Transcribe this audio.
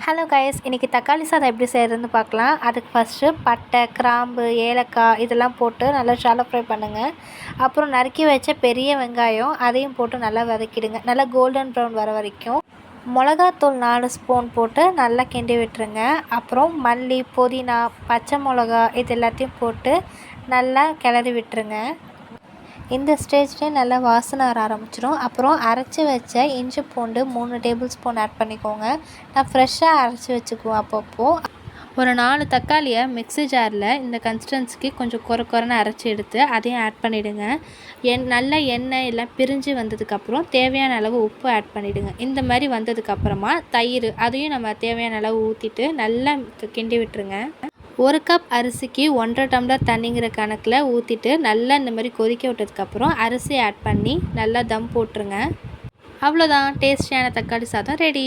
Hello guys, இன்றைக்கி தக்காளி சாதம் எப்படி செய்கிறதுன்னு பார்க்கலாம். அதுக்கு ஃபஸ்ட்டு பட்டை, கிராம்பு, ஏலக்காய் இதெல்லாம் போட்டு நல்லா ஷாலோ ஃப்ரை பண்ணுங்கள். அப்புறம் நறுக்கி வச்ச பெரிய வெங்காயம் அதையும் போட்டு நல்லா வதக்கிடுங்க. நல்லா கோல்டன் ப்ரௌன் வர வரைக்கும். மிளகாத்தூள் 4 ஸ்பூன் போட்டு நல்லா கிண்டி விட்டுருங்க. அப்புறம் மல்லி, புதினா, பச்சை மிளகா இது எல்லாத்தையும் போட்டு நல்லா கிளறி விட்டுருங்க. இந்த ஸ்டேஜ்லேயே நல்லா வாசனை வர ஆரம்பிச்சிடும். அப்புறம் அரைச்சி வச்ச இஞ்சி பூண்டு 3 டேபிள் ஸ்பூன் ஆட் பண்ணிக்கோங்க. நான் ஃப்ரெஷ்ஷாக அரைச்சி வச்சுக்குவேன். அப்பப்போ ஒரு 4 தக்காளியை மிக்ஸி ஜாரில் இந்த கன்சிஸ்டன்சிக்கு கொஞ்சம் குறைன்னு அரைச்சி எடுத்து அதையும் ஆட் பண்ணிவிடுங்க. நல்ல எண்ணெய் எல்லாம் பிரிஞ்சு வந்ததுக்கப்புறம் தேவையான அளவு உப்பு ஆட் பண்ணிவிடுங்க. இந்த மாதிரி வந்ததுக்கப்புறமா தயிர் அதையும் நம்ம தேவையான அளவு ஊற்றிட்டு நல்லா கிண்டி விட்டுருங்க. 1 கப் அரிசிக்கு 1.5 டம்ளர் தண்ணிங்கிற கணக்கில் ஊற்றிட்டு நல்லா இந்த மாதிரி கொதிக்க விட்டதுக்கப்புறம் அரிசி ஆட் பண்ணி நல்லா தம் போட்டுருங்க. அவ்வளோதான், டேஸ்டியான தக்காளி சாதம் ரெடி.